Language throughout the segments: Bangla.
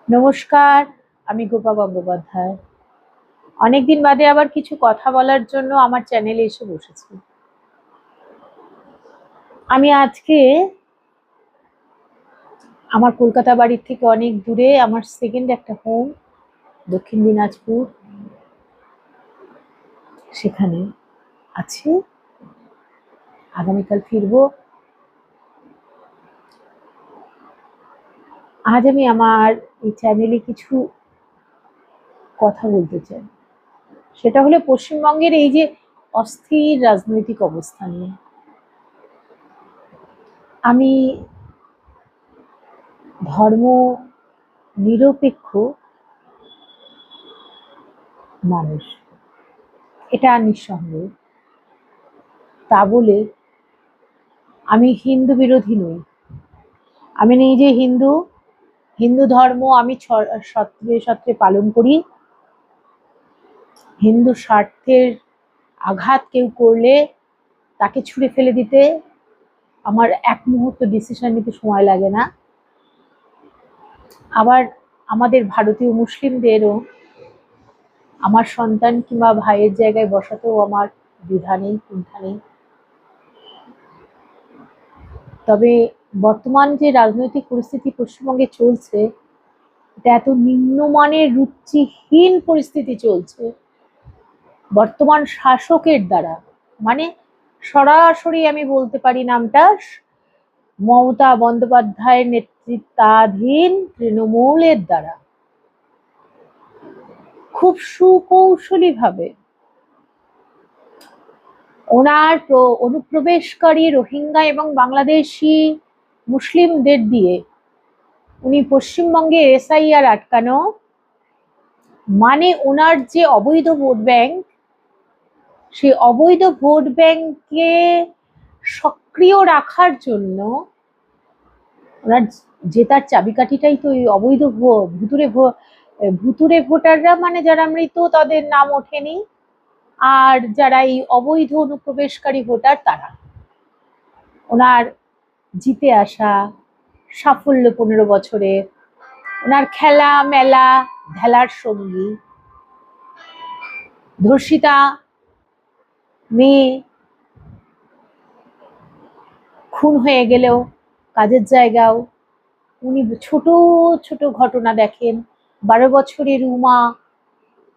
নমস্কার, আমি গোপা গঙ্গোপাধ্যায়। অনেকদিন বাদে আবার কিছু কথা বলার জন্য আমার চ্যানেলে এসে বসেছি। আমি আজকে আমার কলকাতা বাড়ির থেকে অনেক দূরে আমার সেকেন্ড একটা হোম, দক্ষিণ দিনাজপুর, সেখানে আছি। আগামীকাল ফিরবো। আজ আমি আমার এই চ্যানেলে কিছু কথা বলতে চাই। সেটা হলো পশ্চিমবঙ্গের এই যে অস্থির রাজনৈতিক অবস্থা নিয়ে। আমি ধর্ম নিরপেক্ষ মানুষ, এটা নিঃসন্দেহ। তা বলে আমি হিন্দু বিরোধী নই। আমি নিজে হিন্দু, হিন্দু ধর্ম আমি সত্রে সত্রে পালন করি। হিন্দু স্বার্থের আঘাত কেউ করলে তাকে ছুঁড়ে ফেলে দিতে আমার এক মুহূর্ত ডিসিশন নিতে সময় লাগে না। আবার আমাদের ভারতীয় মুসলিমদেরও আমার সন্তান কিংবা ভাইয়ের জায়গায় বসাতেও আমার দ্বিধা নেই, কুণ্ঠা নেই। তবে বর্তমান যে রাজনৈতিক পরিস্থিতি পশ্চিমবঙ্গে চলছে, এটা এত নিম্নমানের রুচিহীন পরিস্থিতি চলছে বর্তমান শাসকের দ্বারা। মানে সরাসরি আমি বলতে পারি নামটা, মমতা বন্দ্যোপাধ্যায়ের নেতৃত্বাধীন তৃণমূলের দ্বারা খুব সুকৌশলী ভাবে ওনার অনুপ্রবেশকারী রোহিঙ্গা এবং বাংলাদেশি মুসলিমদের দিয়ে উনি পশ্চিমবঙ্গে এসআইআর আটকানো, মানে ওনার যে অবৈধ ভোট ব্যাংক, সেই অবৈধ ভোট ব্যাংককে সক্রিয় রাখার জন্য ওনার জেতার চাবিকাঠিটাই তো এই অবৈধ ভুতুরে ভোটাররা, মানে যারা মৃত তাদের নাম ওঠেনি, আর যারা এই অবৈধ অনুপ্রবেশকারী ভোটার তারা। ওনার জিতে আসা সাফল্য 15 বছরে, ওনার খেলা মেলা ঢেলার সঙ্গী, ধর্ষিতা মেয়ে খুন হয়ে গেলেও কাজের জায়গাও উনি ছোট ছোট ঘটনা দেখেন। 12 বছরের রুমা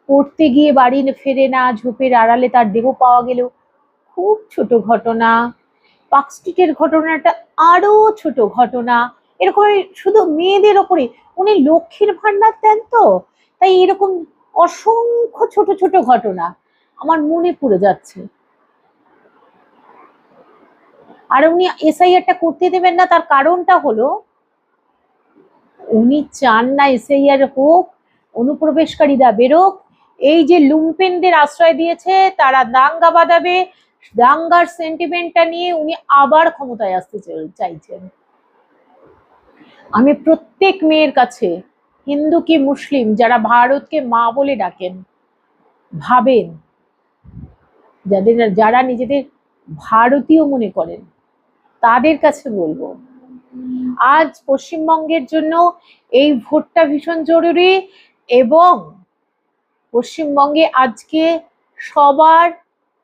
পড়তে গিয়ে বাড়ি ফেরে না, ঝোপের আড়ালে তার দেহ পাওয়া গেল, খুব ছোট ঘটনা। পার্কস্ট্রিটের ঘটনাটা আরো ছোট ঘটনা। এরকম শুধু মেয়েদের ওপরে উনি লক্ষ্মীর ভান্ডার দেন, তো তাই এরকম অসংখ্য ছোট ছোট ঘটনা আমার মনে পড়ে যাচ্ছে। আর উনি এসআইআরটা করতে দেবেন না, তার কারণটা হলো উনি চান না এসআইআর হোক, অনুপ্রবেশকারীরা বেরোক। এই যে লুম্পেনদের আশ্রয় দিয়েছে তারা দাঙ্গা বাঁধাবে, দাঙ্গার সেন্টিমেন্টটা নিয়ে উনি আবার ক্ষমতায় আসতে চাইছেন। আমি প্রত্যেক মেয়ের কাছে, হিন্দু কি মুসলিম, যারা ভারতকে মা বলে ডাকেন, ভাবেন, যারা নিজেদের ভারতীয় মনে করেন, তাদের কাছে বলবো, আজ পশ্চিমবঙ্গের জন্য এই ভোটটা ভীষণ জরুরি। এবং পশ্চিমবঙ্গে আজকে সবার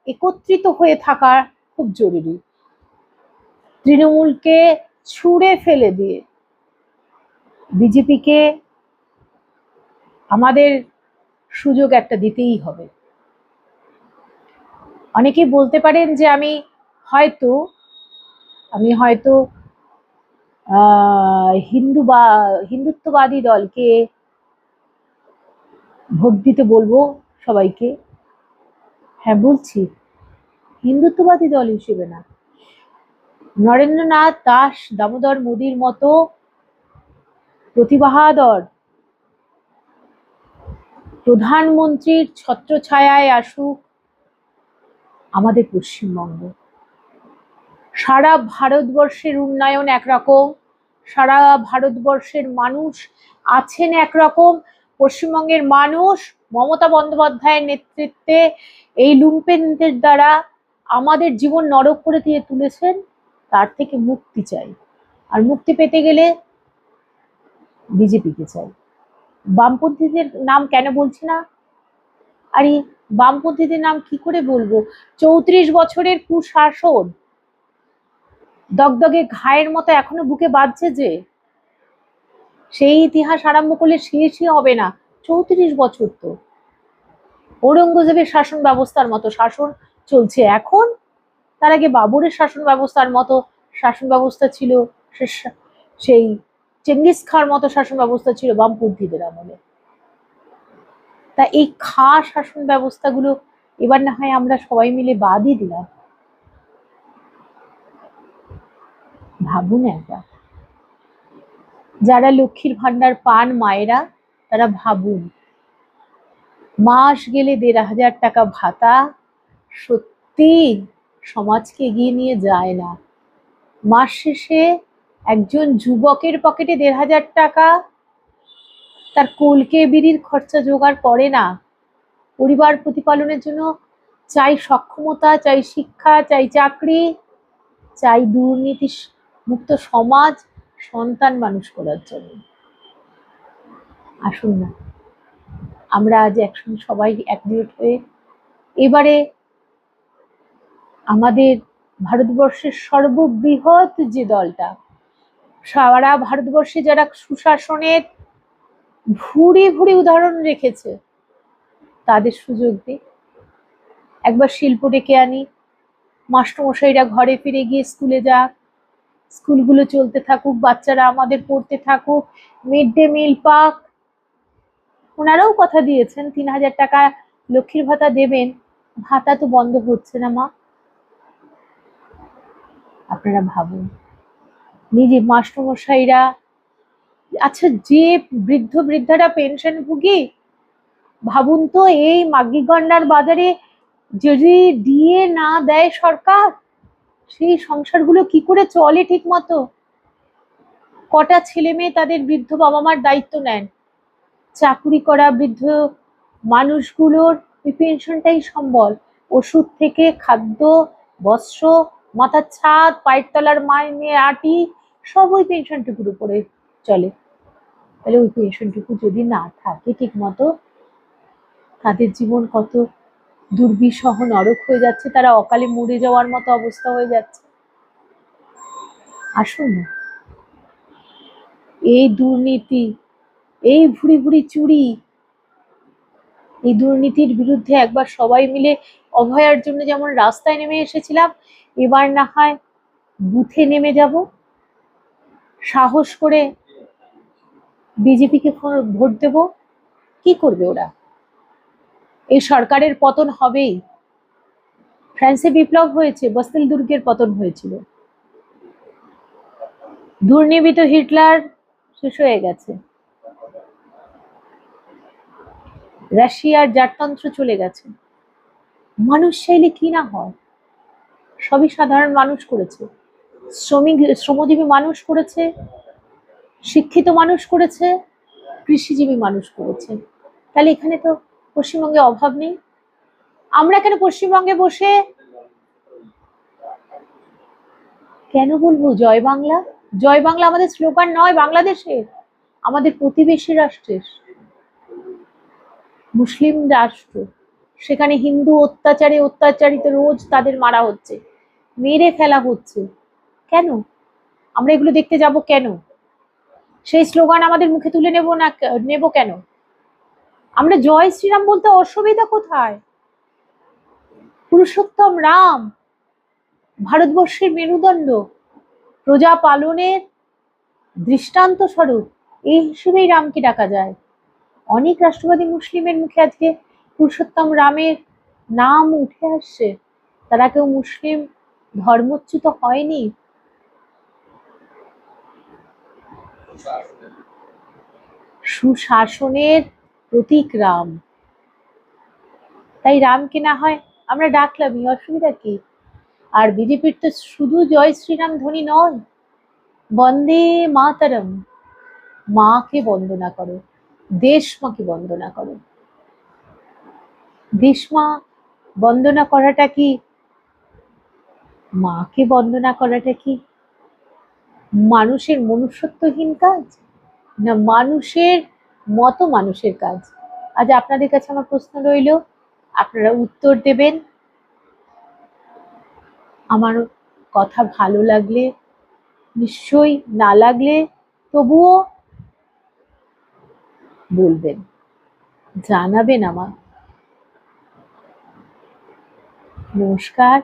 একত্রিত হয়ে থাকা খুব জরুরি। তৃণমূলকে ছুঁড়ে ফেলে দিয়ে বিজেপিকে আমাদের সুযোগ একটা দিতেই হবে। অনেকেই বলতে পারেন যে আমি হয়তো হিন্দুত্ববাদী দলকে ভোট দিতে বলবো সবাইকে। হ্যাঁ বলছি, হিন্দুত্ববাদী দল হিসেবে না, নরেন্দ্রনাথ দাস দামোদর মোদীর মতো প্রতিবাদর প্রধানমন্ত্রীর ছত্রছায়ায় আসুক আমাদের পশ্চিমবঙ্গ। সারা ভারতবর্ষের উন্নয়ন একরকম, সারা ভারতবর্ষের মানুষ আছেন একরকম, পশ্চিমবঙ্গের মানুষ মমতা বন্দ্যোপাধ্যায়ের নেতৃত্বে এই লুম্পেনদের দ্বারা আমাদের জীবন নরক করে দিয়ে তুলেছেন, তার থেকে মুক্তি চাই। আর মুক্তি পেতে গেলে বিজেপিকে চাই। বামপন্থীদের নাম কেন বলছি না? আরে বামপন্থীদের নাম কি করে বলবো? 34 বছরের কুশাসন দগদগে ঘায়ের মতো এখনো বুকে বাজছে যে, সেই ইতিহাস আরম্ভ করলে শেষই হবে না। 34 বছর তো ঔরঙ্গজেবের শাসন ব্যবস্থার মতো শাসন চলছে এখন। তার আগে বাবরের শাসন ব্যবস্থার মতো শাসন ব্যবস্থা ছিল, সেই চেঙ্গিস খাঁর মতো শাসন ব্যবস্থা ছিল বামপন্থীদের আমলে। তা এই খা শাসন ব্যবস্থাগুলো এবার না হয় আমরা সবাই মিলে বাদই দিলাম। ভাবুন একবার, যারা লক্ষ্মীর ভান্ডার পান মায়েরা, তারা ভাবুন, মাস গেলে 1,500 টাকা ভাতা সত্যি সমাজকে এগিয়ে নিয়ে যায় না। মাস শেষে একজন যুবকের পকেটে 1,500 টাকা তার কলকে বিড়ির খরচা জোগাড় করে না। পরিবার প্রতিপালনের জন্য চাই সক্ষমতা, চাই শিক্ষা, চাই চাকরি, চাই দুর্নীতি মুক্ত সমাজ, সন্তান মানুষ করার জন্য। আসুন না, আমরা আজ একসঙ্গে সবাই একজোট হয়ে এবারে আমাদের ভারতবর্ষের সর্ববৃহৎ যে দলটা, সারা ভারতবর্ষে যারা সুশাসনের ভুরি ভুরি উদাহরণ রেখেছে, তাদের সুযোগ দিই। একবার শিল্প ডেকে আনি, মাস্টারমশাইরা ঘরে ফিরে গিয়ে স্কুলে যাক, স্কুলগুলো চলতে থাকুক, বাচ্চারা আমাদের পড়তে থাকুক, মিড ডে মিল পাক। ওনারাও কথা দিয়েছেন 3,000 টাকা লক্ষ্মীর ভাতা দেবেন, ভাতা তো বন্ধ হচ্ছে না মা। আপনারা ভাবুন, নিজে মাস্টারমশাইরা, আচ্ছা যে বৃদ্ধ বৃদ্ধারা পেনশন ভুগি, ভাবুন তো এই মাগি গন্ডার বাজারে যদি দিয়ে না দেয় সরকার, সেই সংসারগুলো কি করে চলে ঠিক মতো? কটা ছেলে মেয়ে তাদের বৃদ্ধ বাবা মার দায়িত্ব নেন? চাকুরি করা বৃদ্ধ মানুষগুলোর ওই পেনশনটাই সম্বল। ওষুধ থেকে খাদ্য, বস্ত্র, মাথার ছাদ, পায়ের তলার মাইনে আটি, সব ওই পেনশনটুকুর উপরে চলে। তাহলে ওই পেনশনটুকু যদি না থাকে ঠিক মতো, তাদের জীবন কত দুর্বিষহ নরক হয়ে যাচ্ছে, তারা অকালে মরে যাওয়ার মতো অবস্থা হয়ে যাচ্ছে। আসুন না, এই দুর্নীতি, এই ভুরি ভুরি চুরি, এই দুর্নীতির বিরুদ্ধে একবার সবাই মিলে অভয়ার জন্য যেমন রাস্তায় নেমে এসেছিলাম, এবার না হয় বুথে নেমে যাব, সাহস করে বিজেপিকে ভোট দেব। কি করবে ওরা? এই সরকারের পতন হবেই। ফ্রান্সে বিপ্লব হয়েছে, বাস্তিল দুর্গের পতন হয়েছিল। দুর্নিবিত হিটলার শেষ হয়ে গেছে, রাশিয়ার জারতন্ত্র চলে গেছে। মানুষ চাইলে কি না হয়? সবই সাধারণ মানুষ করেছে, শ্রমজীবী মানুষ করেছে, শিক্ষিত মানুষ করেছে, কৃষিজীবী মানুষ করেছে। তাহলে এখানে তো পশ্চিমবঙ্গে অভাব নেই। আমরা কেন পশ্চিমবঙ্গে বসে কেন বলবো জয় বাংলা? জয় বাংলা আমাদের স্লোগান নয় বাংলাদেশের, আমাদের প্রতিবেশী রাষ্ট্রের, মুসলিম রাষ্ট্র। সেখানে হিন্দু অত্যাচারে অত্যাচারিত, রোজ তাদের মারা হচ্ছে, মেরে ফেলা হচ্ছে। কেন আমরা এগুলো দেখতে যাব? কেন সেই স্লোগান আমাদের মুখে তুলে নেব কেন? আমরা জয় শ্রীরাম বলতে অসুবিধা কোথায়? পুরুষোত্তম রাম ভারতবর্ষের মেরুদণ্ড, প্রজা পালনের দৃষ্টান্ত স্বরূপ, এই হিসেবেই রামকে ডাকা যায়। অনেক রাষ্ট্রবাদী মুসলিমের মুখে আজকে পুরুষোত্তম রামের নাম উঠে আসছে, তারা কেউ মুসলিম ধর্মচ্যুত হয়নি। সুশাসনের প্রতীক রাম, তাই রামকে না হয় আমরা ডাকলামই, অসুবিধা কি? আর বিজেপির তো শুধু জয় শ্রীরাম ধ্বনি নয়, বন্দে মাতরম, মাকে বন্দনা করো, দেশ মাকে বন্দনা করো। দেশ মা বন্দনা করাটা কি, মাকে বন্দনা করাটা কি মানুষের মনুষ্যত্বহীন কাজ? না মানুষের মতো মানুষের কাজ। আজ আপনাদের কাছে আমার প্রশ্ন রইল, আপনারা উত্তর দেবেন। আমার কথা ভালো লাগলে নিশ্চয়ই, না লাগলে তবুও বলবেন, জানাবেন আমার। নমস্কার।